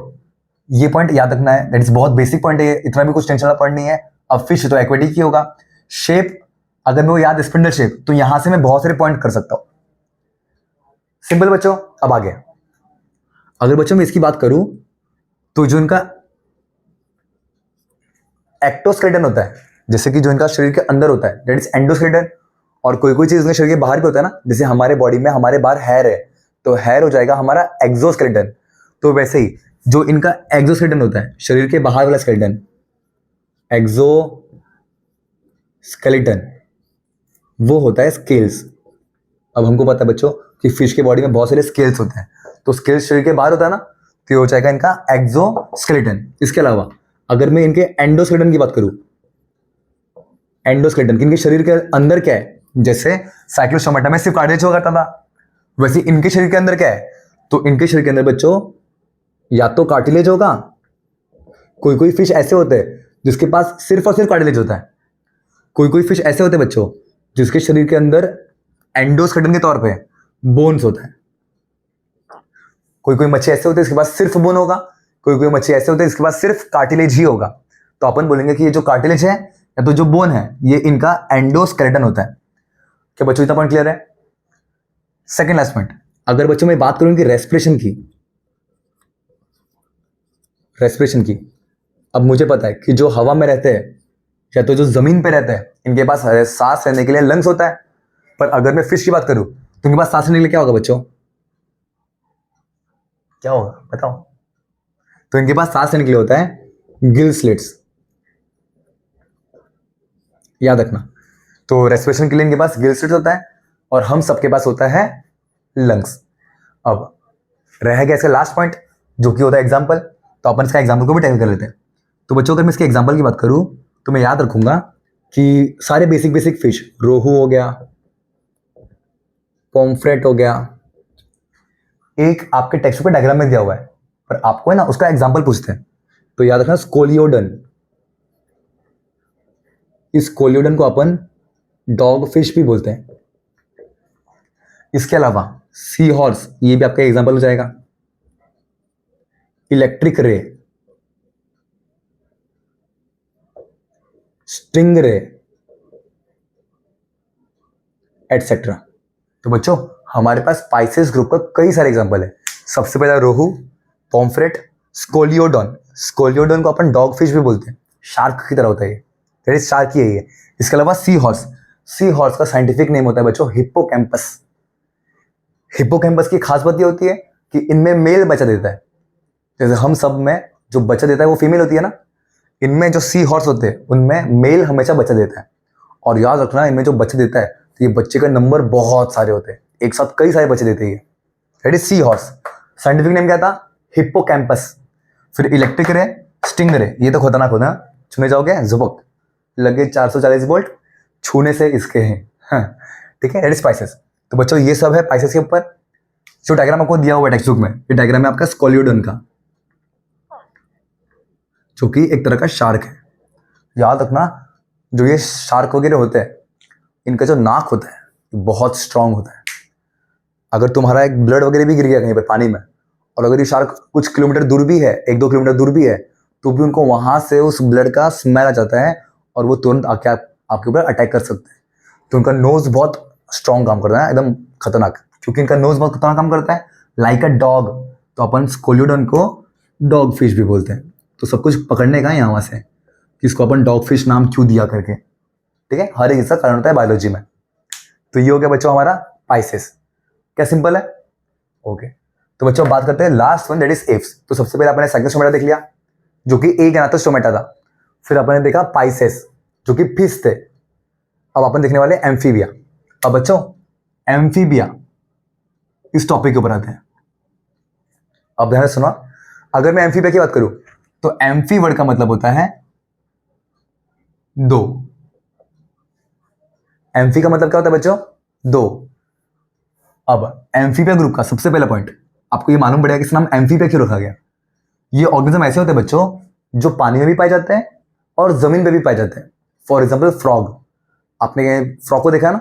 ये पॉइंट याद रखना है, दैट इज बहुत बेसिक पॉइंट है, इतना भी कुछ टेंशन वाला पॉइंट नहीं है। अब फिश तो एक्वेटिक ही होगा। शेप अगर मैं वो याद स्पिंडल शेप, तो यहां से मैं बहुत सारे पॉइंट कर सकता हूं। सिंपल बच्चों, अब आगे अगर बच्चों मैं इसकी बात करूं तो जो इनका एक्टोस्केलेटन होता है, जैसे कि जो इनका शरीर के अंदर होता है दैट इज एंडोस्केलेटन, और कोई कोई चीज इनके शरीर के बाहर भी होता है ना, जैसे हमारे बॉडी में हमारे बाहर हेयर है तो हेयर हो जाएगा हमारा एक्सोस्केलेटन। तो वैसे ही जो इनका एक्सोस्केलेटन होता है, शरीर के बाहर वाला स्केलेटन, एक्सोस्केलेटन, वो होता है स्केल्स। अब हमको पता है बच्चों कि फिश के बॉडी में बहुत सारे स्केल्स होते हैं, तो स्केल्स शरीर के बाहर होता है ना, तो ये हो जाएगा इनका एक्सोस्केलेटन। इसके अलावा अगर मैं इनके एंडोस्केलेटन की बात करूं, एंडोस्केलेटन इनके शरीर के अंदर क्या है, जैसे साइक्लोस्टोमेटा में सिर्फ कार्टिलेज हुआ करता था, वैसे इनके शरीर के अंदर क्या है, तो इनके शरीर के अंदर बच्चों या तो कार्टिलेज होगा, कोई कोई फिश ऐसे होते हैं जिसके पास सिर्फ और सिर्फ कार्टिलेज होता है, कोई कोई फिश ऐसे होते हैं बच्चों जिसके शरीर के अंदर एंडोस्केलेटन के तौर पे बोन्स होता है, कोई कोई मच्छी ऐसे होते हैं इसके पास सिर्फ बोन होगा, कोई कोई मच्छी ऐसे होते हैं इसके पास सिर्फ कार्टिलेज ही होगा। तो अपन बोलेंगे कि ये जो कार्टिलेज है या तो जो बोन है ये इनका एंडोस्केलेटन होता है। क्या बच्चों इतना पॉइंट क्लियर है? सेकंड लास्ट पॉइंट, अगर बच्चों मैं बात करूं कि रेस्पिरेशन की, अब मुझे पता है कि जो हवा में रहते हैं या तो जो जमीन पे रहते हैं इनके पास सांस लेने के लिए लंग्स होता है, पर अगर मैं फिश की बात करूं तो इनके पास सांस लेने के लिए क्या होगा बच्चों? क्या होगा बताओ? तो इनके पास सांस लेने के लिए होता है गिल स्लिट्स, याद रखना। तो रेस्पिरेशन के लिए इनके पास गिल स्लिट्स होता है और हम सबके पास होता है लंग्स। अब रह गया इसका लास्ट पॉइंट जो कि होता है एग्जाम्पल, तो अपन इसका एग्जाम्पल को भी टैकल कर लेते हैं। तो बच्चों अगर मैं इसके एग्जाम्पल की बात करूं तो मैं याद रखूंगा कि सारे बेसिक बेसिक फिश, रोहू हो गया, पॉम्फ्रेट हो गया, एक आपके टेक्स्ट पे डायग्राम में दिया हुआ है पर आपको है ना उसका एग्जाम्पल पूछते हैं, तो याद रखना स्कोलियोडन। इस स्कोलियोडन को अपन डॉग फिश भी बोलते हैं। इसके अलावा सी हॉर्स, ये भी आपका एग्जाम्पल हो जाएगा। इलेक्ट्रिक रे, स्टिंग रे, एटसेट्रा। तो बच्चों हमारे पास स्पाइसेस ग्रुप का कई सारे एग्जांपल है। सबसे पहला रोहू, पॉम्फ्रेट, स्कोलियोडन। स्कोलियोडन को अपन डॉग फिश भी बोलते हैं, शार्क की तरह होता है ये, दैट इज शार्क ही है ये। इसके अलावा सी हॉर्स, सी हॉर्स का साइंटिफिक नेम होता है बच्चों हिप्पोकैम्पस। हिप्पोकैम्पस की खास बात ये होती है कि इनमें मेल बच्चा देता है, जैसे हम सब में जो बच्चा देता है वो फीमेल होती है ना, इनमें जो सी हॉर्स होते हैं उनमें मेल हमेशा बच्चा देता है। और याद रखना इनमें जो बच्चे देता है तो ये बच्चे का नंबर बहुत सारे होते हैं, एक साथ कई सारे बच्चे देते हैं, that is sea horse. Scientific name क्या था? हिप्पोकैम्पस। फिर इलेक्ट्रिक रे, स्टिंग रे, ये तो खतरनाक होता है, छूने जाओगे झुपक लगे 440 वोल्ट, छूने से इसके हैं, ठीक है, दैट इज स्पाइसेस। तो बच्चों ये सब है स्पाइसेस के ऊपर। जो डायग्राम आपको दिया हुआ है टेक्स्ट बुक में, ये डायग्राम है आपका स्कोलियोडन का, जो कि एक तरह का शार्क है। याद रखना जो ये शार्क वगैरह होते हैं इनका जो नाक होता है बहुत स्ट्रांग होता है। अगर तुम्हारा एक ब्लड वगैरह भी गिर गया कहीं पे पानी में, और अगर ये शार्क कुछ किलोमीटर दूर भी है, 1-2 किलोमीटर दूर भी है, तो भी उनको वहां से उस ब्लड का स्मेल आ जाता है और वो तुरंत आके आपके ऊपर अटैक कर सकते हैं। तो उनका नोज बहुत स्ट्रांग काम करता है, एकदम खतरनाक, क्योंकि इनका नोज बहुत खतरनाक काम करता है, लाइक अ डॉग। तो अपन स्कोलियोडन को डॉग फिश भी बोलते हैं। तो सब कुछ पकड़ने का है यहाँ से कि इसको अपन डॉग फिश नाम क्यों दिया करके, ठीक है, हर एक इसका कारण होता है बायोलॉजी में। तो ये हो गया बच्चों हमारा पाइसेस। क्या सिंपल है? ओके तो बच्चों बात करते हैं last one, that is apps. तो सबसे पहले अपने साइक्लोस्टोमेटा देख लिया जो कि एक एनाथोस्टोमेटा था, फिर अपने देखा पाइसेस जो कि फिश थे, अब अपन देखने वाले एम्फीबिया। अब बच्चों एम्फीबिया इस टॉपिक के ऊपर आते हैं। अब ध्यान से सुनो, अगर मैं एम्फीबिया की बात करूं तो एम्फी वर्ड का मतलब होता है दो। एम्फी का मतलब क्या होता है बच्चों? दो। अब एम्फीबिया ग्रुप का सबसे पहला पॉइंट, आपको ये मालूम पड़ेगा कि इसका नाम एम्फीबिया क्यों रखा गया। ये ऑर्गेनिज्म ऐसे होते हैं बच्चों जो पानी में भी पाए जाते हैं और जमीन पे भी पाए जाते हैं। फॉर एग्जाम्पल फ्रॉग, आपने फ्रॉग को देखा है ना?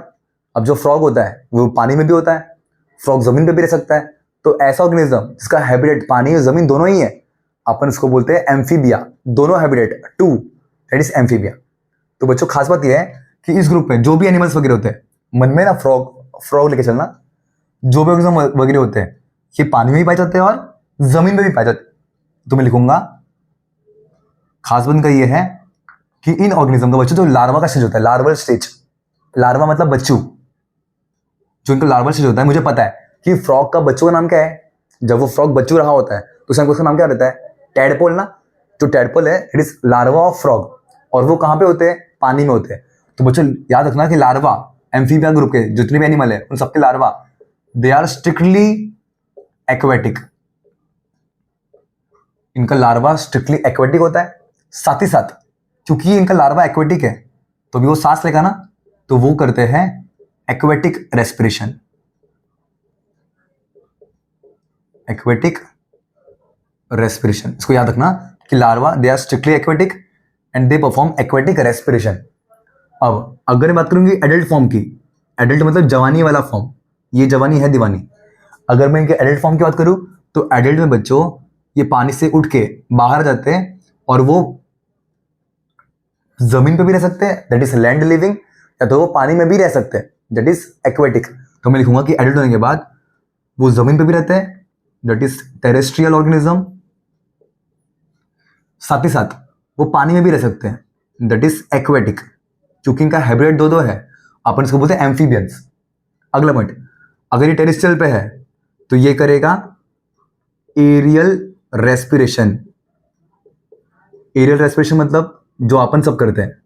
अब जो फ्रॉग होता है वो पानी में भी होता है, फ्रॉग जमीन पे भी रह सकता है। तो ऐसा ऑर्गेनिज्म जिसका हैबिटेट पानी और जमीन दोनों ही है, अपन उसको बोलते हैं एम्फीबिया। दोनों habitat two, that is amphibia. तो बच्चों खास बात यह है कि इस ग्रुप में जो भी एनिमल्स वगैरह होते हैं, मन में ना फ्रॉग लेके चलना, जो भी ऑर्गेनिज्म वगैरह होते हैं ये पानी में भी पाए जाते हैं और जमीन में भी पाए जाते हैं। तो मैं लिखूंगा खास बात का ये है कि इन ऑर्गेनिज्म का बच्चों जो लार्वा का स्टेज होता है, लार्वल स्टेज, लार्वा मतलब बच्चू, जो इनका लार्वल स्टेज होता है, मुझे पता है कि फ्रॉग का बच्चों का नाम क्या है। जब वो फ्रॉग बच्चू रहा होता है तो उसका नाम क्या रहता है? टैडपोल ना। जो टैडपोल है it is larva of frog, और वो कहां पे होते हैं? पानी में होते हैं। तो बच्चों याद रखना कि लार्वा एम्फीबिया ग्रुप के जितने भी एनिमल है उन सबके larva they are strictly aquatic. इनका लार्वा स्ट्रिक्टली एक्वेटिक होता है। साथ ही साथ क्योंकि इनका लार्वा एक्वेटिक है तो भी वो सांस लेगा ना, तो वो करते हैं एक्वेटिक रेस्पिरेशन। एक्वेटिक रेस्पिरेशन, इसको याद रखना कि larva they are strictly aquatic and they perform aquatic respiration. अब अगर मैं बात करूंगी एडल्ट फॉर्म की, एडल्ट मतलब जवानी वाला फॉर्म, ये जवानी है दीवानी। अगर मैं इनके एडल्ट फॉर्म की बात करूं तो एडल्ट में बच्चों ये पानी से उठ के बाहर जाते हैं और वो जमीन पे भी रह सकते हैं, दैट इज लैंड लिविंग, या तो वो पानी में भी रह सकते हैं, दैट इज एक्वेटिक। तो मैं लिखूंगा कि एडल्ट होने के बाद वो जमीन पे भी रहते हैं, दैट इज टेरेस्ट्रियल ऑर्गेनिज्म। साथ ही साथ वो पानी में भी रह सकते हैं, दैट इज एक्वेटिक। क्योंकि इनका हैबिटेट दो है, अपन इसको बोलते हैं एम्फीबियंस। अगला पॉइंट, अगर ये टेरेस्ट्रियल पे है तो ये करेगा एरियल रेस्पिरेशन। एरियल रेस्पिरेशन मतलब जो अपन सब करते हैं।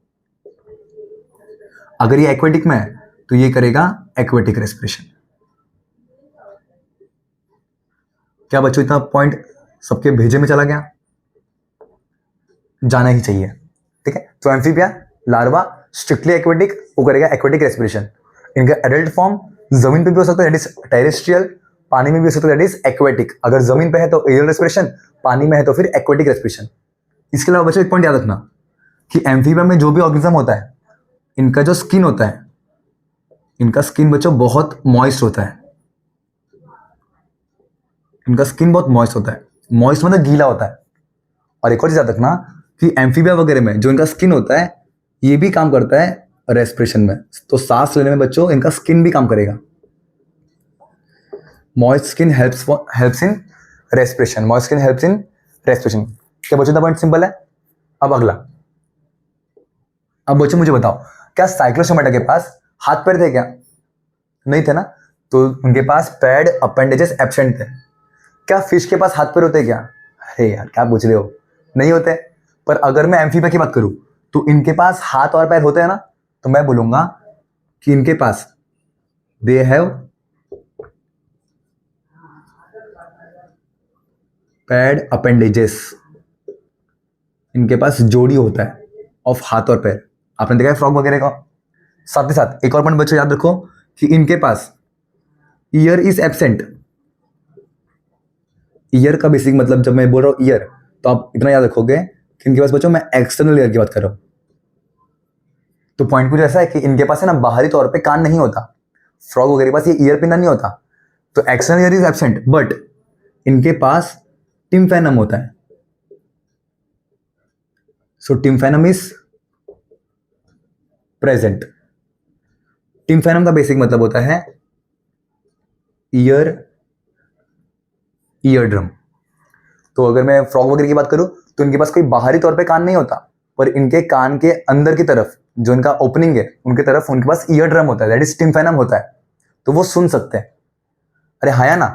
अगर ये एक्वेटिक में है तो ये करेगा एक्वेटिक रेस्पिरेशन। क्या बच्चों इतना पॉइंट सबके भेजे में चला गया? जाना ही चाहिए, ठीक है। तो एम्फीबिया लार्वा स्ट्रिक्टली एक्वेटिक, वो करेगा एक्वेटिक रेस्पिरेशन। इनका एडल्ट फॉर्म जमीन पे भी हो सकता है, दैट इज टेरेस्ट्रियल, पानी में भी हो सकता है, दैट इज एक्वेटिक। अगर जमीन पे है तो एरियल रेस्पिरेशन, पानी में है तो फिर एक्वेटिक रेस्पिरेशन। इसके अलावा बच्चों एक पॉइंट याद रखना कि एम्फीबिया में जो भी ऑर्गेनिज्म होता है, इनका जो स्किन होता है, इनका स्किन बच्चों बहुत मॉइस्ट होता है। इनका स्किन बहुत मॉइस्ट होता है, मॉइस्ट मतलब गीला होता है। और एक और चीज याद रखना कि एम्फीबिया वगैरह में जो इनका स्किन होता है ये भी काम करता है रेस्पिरेशन में। तो सांस लेने में बच्चों इनका स्किन भी काम करेगा। Moist skin helps in respiration, moist skin helps in respiration. क्या बच्चों, पॉइंट सिंपल है। अब अगला, अब बच्चों मुझे बताओ, क्या साइक्लोस्टोमेटा के पास हाथ पैर थे क्या? नहीं थे ना, तो उनके पास पैड अपेंडेजेस एब्सेंट थे। क्या फिश के पास हाथ पैर होते क्या? अरे यार क्या पूछ रहे हो, नहीं होते। पर अगर मैं एम्फीबिया की बात करूं तो इनके पास हाथ और पैर होते हैं ना, तो मैं बोलूंगा कि इनके पास दे हैव पैड अपेंडेजेस। इनके पास जोड़ी होता है ऑफ हाथ और पैर, आपने देखा है फ्रॉग वगैरह का। साथ ही साथ एक और पॉइंट बच्चों याद रखो कि इनके पास ईयर इज एब्सेंट। ईयर का बेसिक मतलब जब मैं बोल रहा हूं ईयर, तो आप इतना याद रखोगे कि इनके पास बच्चों मैं एक्सटर्नल ईयर की बात कर रहा हूं। तो पॉइंट कुछ ऐसा है कि इनके पास है ना बाहरी तौर पे कान नहीं होता, फ्रॉग वगैरह के पास ये ईयर पिन नहीं होता, तो external ear is absent, but इनके पास टिम्फैनम होता है। सो टिम्फैनम इज प्रेजेंट। टिम्फैनम का बेसिक मतलब होता है ईयर ड्रम। तो अगर मैं फ्रॉग वगैरह की बात करूं तो इनके पास कोई बाहरी तौर पे कान नहीं होता, पर इनके कान के अंदर की तरफ जो इनका ओपनिंग है उनके तरफ उनके पास ईयर ड्रम होता है, दैट इज टिम्फैनम होता है। तो वो सुन सकते हैं। अरे हाँ या ना?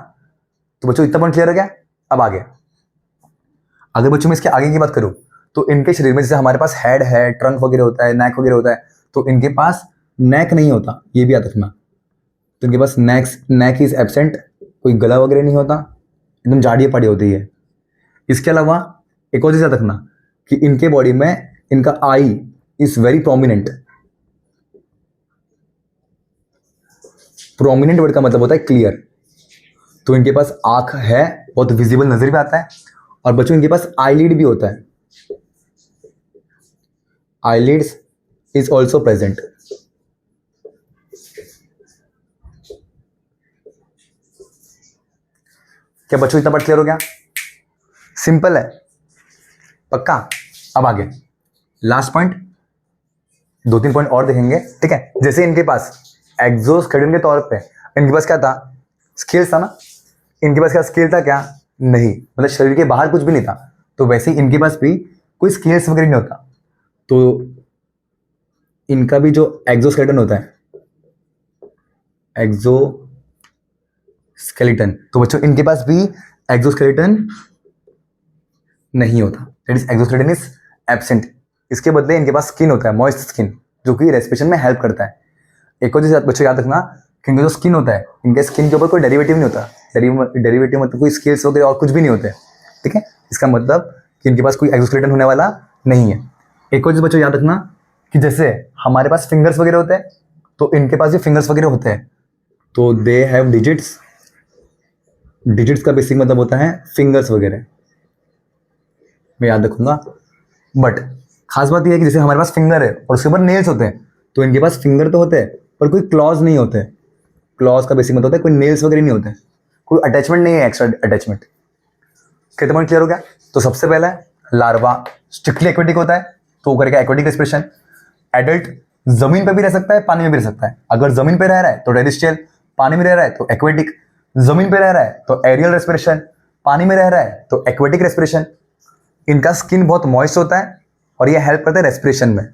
तो बच्चों इतना पॉइंट क्लियर हो गया। अब आगे, अगर बच्चों मैं इसके आगे की बात करूं तो इनके शरीर में जैसे हमारे पास हेड है, ट्रंक वगैरह होता है, नेक वगैरह होता है, तो इनके पास नेक नहीं होता, ये भी याद रखना। तो इनके पास नेक इज एब्सेंट, कोई गला वगैरह नहीं होता, एकदम जाड़ी पड़ी होती है। इसके अलावा एक और चीज याद रखना कि इनके बॉडी में इनका eye is very prominent. Prominent word का मतलब होता है क्लियर। तो इनके पास आंख है, बहुत विजिबल नजर भी आता है। और बच्चों इनके पास आईलिड भी होता है, आईलिड्स इज ऑल्सो प्रेजेंट। क्या बच्चों इतना बात क्लियर हो गया? सिंपल है, पक्का। अब आगे लास्ट पॉइंट, 2-3 पॉइंट और देखेंगे, ठीक है। जैसे इनके पास एक्सोस्केलेटन के तौर पे इनके पास क्या था? स्केल्स था ना। इनके पास क्या स्केल था? क्या नहीं, मतलब शरीर के बाहर कुछ भी नहीं था। तो वैसे ही इनके पास भी कोई स्केल्स वगैरह नहीं होता। तो इनका भी जो एक्सोस्केलेटन होता है, एक्सोस्केलेटन, तो बच्चों इनके पास भी एक्सोस्केलेटन नहीं होता, that is exoskeleton is absent. इसके बदले इनके पास स्किन होता है, मॉइस्ट स्किन, जो कि रेस्पिरेशन में हेल्प करता है। एक और चीज बच्चों याद रखना कि इनका जो स्किन होता है, इनके स्किन के ऊपर कोई डेरिवेटिव नहीं होता। डेरिवेटिव मतलब कोई स्केल्स वगैरह और कुछ भी नहीं होते, ठीक है। इसका मतलब कि इनके पास कोई एक्सोस्केलेटन होने वाला नहीं है। एक और चीज बच्चों याद रखना कि जैसे हमारे पास फिंगर्स वगैरह होते हैं, तो इनके पास भी फिंगर्स वगैरह होते हैं, तो दे हैव डिजिट्स। डिजिट्स का बेसिक मतलब होता है फिंगर्स वगैरह, मैं याद रखूंगा। बट खास बात यह है कि जैसे हमारे पास फिंगर है और उसके ऊपर नेल्स होते हैं, तो इनके पास फिंगर तो होते हैं पर कोई क्लॉज नहीं होते। क्लॉज का बेसिक मतलब होता है कोई नेल्स वगैरह नहीं होते, कोई अटैचमेंट नहीं है, एक्स्ट्रा अटैचमेंट। कितना पॉइंट क्लियर हो गया? तो सबसे पहला है लार्वा स्ट्रिक्टली एक्वेटिक होता है, तो वो करेगा एक्वेटिक रेस्पिरेशन। एडल्ट जमीन पे भी रह सकता है, पानी में भी रह सकता है। अगर जमीन पे रह रहा है तो टेरेस्ट्रियल, पानी में रह रहा है तो एक्वेटिक। जमीन पे रह रहा है तो एरियल रेस्पिरेशन, पानी में रह रहा है तो एक्वेटिक रेस्पिरेशन। इनका स्किन बहुत मॉइस्ट होता है और ये हेल्प करता है रेस्पिरेशन में।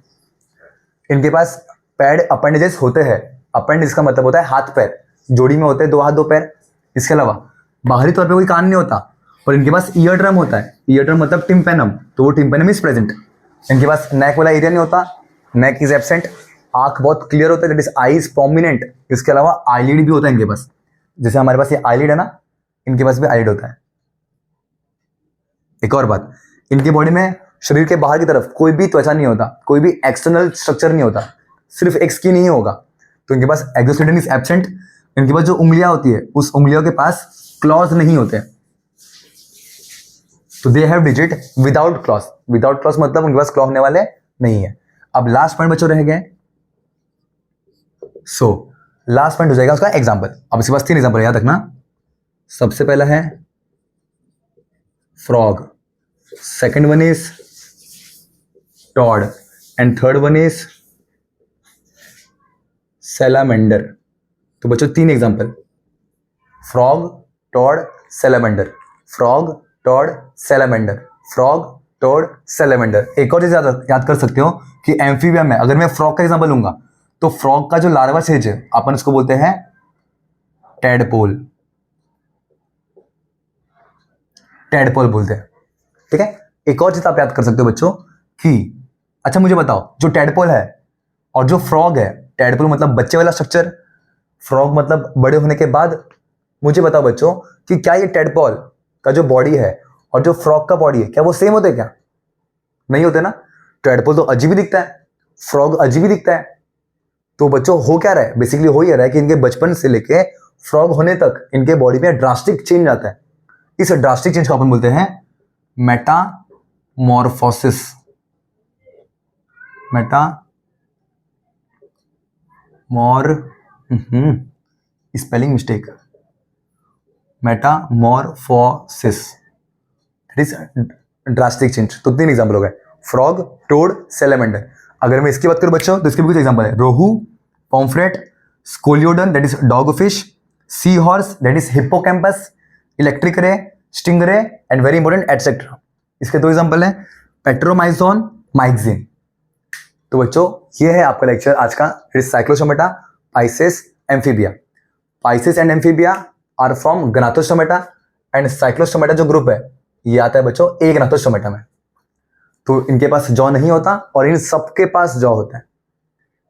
इनके पास पैड अपेंडेजेस होते हैं। अपेंडेज का मतलब होता है हाथ पैर, जोड़ी में होते हैं 2 हाथ 2 पैर। इसके अलावा बाहरी तौर पे कोई कान नहीं होता। और इनके पास ईयर ड्रम होता है, ईयर ड्रम मतलब टिम्पेनम, तो वो टिम्पेनम इज प्रेजेंट। इनके पास नेक वाला एरिया नहीं होता, नेक इज एब्सेंट। आंख बहुत क्लियर होता है, that is I is prominent. इसके अलावा आईलिड भी होता है इनके पास, जैसे हमारे पास ये आईलिड है ना, इनके पास भी आईलिड होता है। एक और बात, इनकी बॉडी में शरीर के बाहर की तरफ कोई भी त्वचा नहीं होता, कोई भी एक्सटर्नल स्ट्रक्चर नहीं होता, सिर्फ एक स्किन ही होगा। तो इनके पास एक्सोस्केलेटन इज एब्सेंट। इनके पास जो उंगलियां होती है, उस उंगलियों के पास क्लॉज नहीं होते, तो they have digit without clause. Without clause मतलब उनके पास क्लॉ होने वाले नहीं है। अब लास्ट पॉइंट बच्चों रह गए, सो लास्ट पॉइंट हो जाएगा उसका एग्जाम्पल। अब इसके पास 3 एग्जाम्पल याद रखना। सबसे पहला है frog, second one is toad, and third one is salamander. तो बच्चों 3 example, frog, toad, salamander. Frog, toad, salamander. Frog, toad, salamander. एक और चीज याद कर सकते हो कि एम्फीबियम में अगर मैं फ्रॉग का एग्जाम्पल लूंगा तो फ्रॉग का जो लार्वा स्टेज है अपन उसको बोलते हैं टैडपोल। टैडपोल बोलते हैं, ठीक है। एक और चीज आप याद कर सकते हो बच्चों कि अच्छा मुझे बताओ, जो टैडपोल है और जो फ्रॉग है, टैडपोल मतलब बच्चे वाला स्ट्रक्चर, फ्रॉग मतलब बड़े होने के बाद। मुझे बताओ बच्चों कि क्या ये टैडपोल का जो बॉडी है और जो फ्रॉग का बॉडी है, क्या वो सेम होते हैं? क्या नहीं होते ना। टैडपोल तो अजीब ही दिखता है, फ्रॉग अजीब ही दिखता है। तो बच्चों हो क्या रहा है? बेसिकली हो ये रहा है कि इनके बचपन से लेके फ्रॉग होने तक इनके बॉडी में ड्रास्टिक चेंज आता है। इस ड्रास्टिक चेंज को अपन बोलते हैं Metamorphosis. Spelling mistake, Metamorphosis, it is drastic change. तो 3 एग्जाम्पल हो गए, फ्रॉग, टोड, सैलामेंडर। अगर मैं इसकी बात करूं बच्चों तो इसके भी कुछ एग्जाम्पल है, rohu, pomfret, scoliodon that is dogfish, sea horse that is hippocampus, electric ray, sting ray, and very important etcetera. इसके 2 एग्जाम्पल है, पेट्रोमाइजोन, माइक्सिन। तो बच्चों ये है आपका लेक्चर आज का, cyclosomata, pisces, amphibia. Pisces and amphibia are from gnathostomata and cyclostomata जो ग्रुप है ये आता है बच्चों ए गनाथोस्टोमेटा में। तो इनके पास जॉ नहीं होता और इन सबके पास जॉ होता है।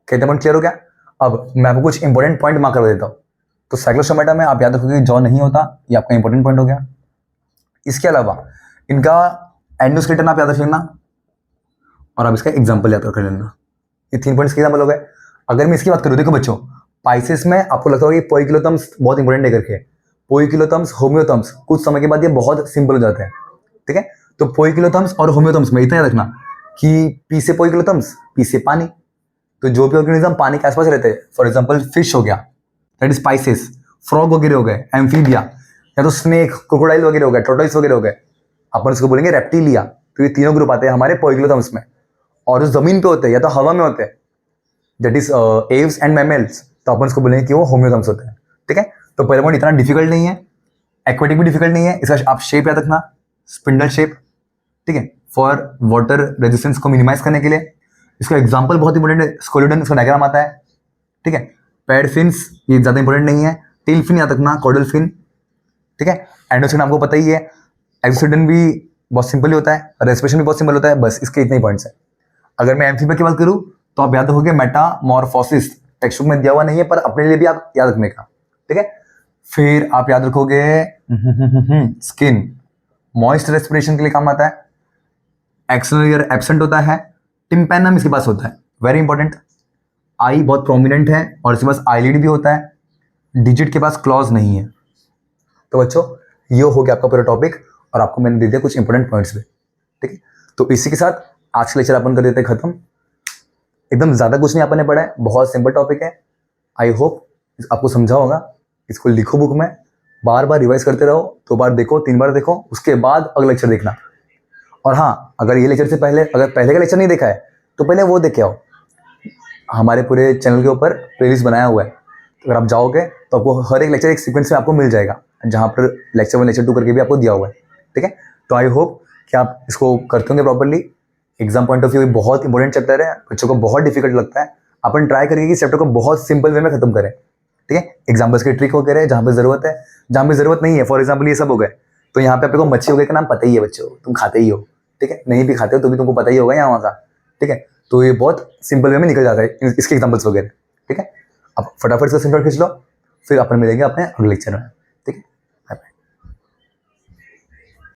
कहते पॉइंट क्लियर हो गया। अब मैं आपको कुछ इंपॉर्टेंट पॉइंट मार्क कर देता हूँ। तो साइक्लोस्टोमेटा में आप याद रखोगे जॉ नहीं होता, ये आपका इंपॉर्टेंट पॉइंट हो गया। इसके अलावा इनका एंडोस्केलेटन आप याद रख लेना और आप इसका एग्जाम्पल याद कर लेना। ये 3 पॉइंट्स के एग्जाम्पल हो गए। अगर मैं इसकी बात करूँ, देखो बच्चों पाइसेस में आपको लगता होगा कि पोइकिलोथम्स बहुत इंपॉर्टेंट है करके। पोइकिलोथम्स होम्योथम्स कुछ समय के बाद ये बहुत सिंपल हो जाते हैं, ठीक है। तो पोइकिलोथम्स और होम्योथम्स में इतना याद रखना कि पी से पोइकिलोथम्स, पी से पानी। तो जो भी ऑर्गेनिज्म पानी के आसपास रहते हैं, फॉर एग्जाम्पल फिश हो गया दैट इज पाइसेस, फ्रॉग वगैरह हो गए एम्फीबिया, या तो स्नेक क्रोकोडाइल वगैरह हो गए, टोर्टोइस वगैरह हो गए, अपन उसको बोलेंगे रेप्टिलिया। तो ये तीनों ग्रुप आते हैं हमारे पोइकिलोथम्स में। और जो जमीन पे होते हैं या तो हवा में होते हैं that is Aves and mammals, तो अपन उसको बोलेंगे कि वो होम्योथम्स होते हैं, ठीक है। तो पहला पॉइंट इतना डिफिकल्ट नहीं है, एक्वेटिक भी डिफिकल्ट नहीं है। इसका आप शेप याद रखना, स्पिंडल शेप, ठीक है, फॉर वाटर रेजिस्टेंस को मिनिमाइज करने के लिए। इसका एग्जांपल बहुत इंपॉर्टेंट है, स्कोलोडन, इसका डायग्राम आता है, ठीक है। पैड फिन्स ये ज्यादा इंपॉर्टेंट नहीं है। टेल फिन याद रखना, कॉर्डल फिन, ठीक है। एंडोसिन आपको पता ही है। एक्सोसिडन भी बहुत सिंपल ही होता है, रेस्पिरेशन भी बहुत सिंपल होता है। बस इसके इतने ही पॉइंट्स हैं। अगर मैं एम्फीबिया की बात करूँ तो आप याद रखोगे मेटामॉर्फोसिस, टेक्स्ट बुक में दिया हुआ नहीं है पर अपने लिए भी आप याद रखने का, ठीक है। फिर आप याद रखोगे स्किन, मॉइस्ट रेस्पिरेशन के लिए काम आता है। एक्सटर्नल ईयर एब्सेंट होता है। टिम्पैनम इसके पास होता है, वेरी इंपॉर्टेंट। आई बहुत प्रोमिनेंट है और इसके पास आईलिड भी होता है। डिजिट के पास क्लॉज नहीं है। तो बच्चों ये हो गया आपका पूरा टॉपिक और आपको मैंने दे दिया कुछ इंपॉर्टेंट पॉइंट्स भी, ठीक है। तो इसी के साथ आज का लेक्चर अपन कर देते हैं खत्म। एकदम ज़्यादा कुछ नहीं अपन ने पढ़ा है, बहुत सिंपल टॉपिक है। आई होप आपको समझा होगा। इसको लिखो बुक में, बार बार रिवाइज करते रहो, 2 बार देखो, 3 बार देखो, उसके बाद अगला लेक्चर देखना। और हाँ, अगर ये लेक्चर से पहले, अगर पहले का लेक्चर नहीं देखा है तो पहले वो देख के आओ। हमारे पूरे चैनल के ऊपर प्लेलिस्ट बनाया हुआ है, तो अगर आप जाओगे तो आपको हर एक लेक्चर एक सीक्वेंस में आपको मिल जाएगा, जहाँ पर लेक्चर 1 लेक्चर 2 करके भी आपको दिया हुआ है, ठीक है। तो आई होप कि आप इसको करते होंगे properly. Exam point of view बहुत इंपॉर्टेंट चैप्टर है, बच्चों को बहुत डिफिकल्ट लगता है। अपन ट्राई करेंगे कि चैप्टर को बहुत सिंपल वे में खत्म करें, ठीक है। एग्जाम्पल्स की ट्रिक वगैरह जहाँ पे जरूरत है, जहाँ पे जरूरत नहीं है, फॉर एग्जाम्पल ये सब हो गए, तो यहाँ पे आपको मच्छी वगैरह का नाम पता ही है बच्चों, तुम खाते ही हो, ठीक है। नहीं भी खाते हो तो भी तुमको पता ही होगा यहाँ का, ठीक है। तो ये बहुत सिंपल वे में निकल जाता है इसके एग्जाम्पल्स वगैरह, ठीक है। अब फटाफट से स्क्रीनशॉट खींच लो, फिर अपन मिलेंगे अपने अगले लेक्चर में।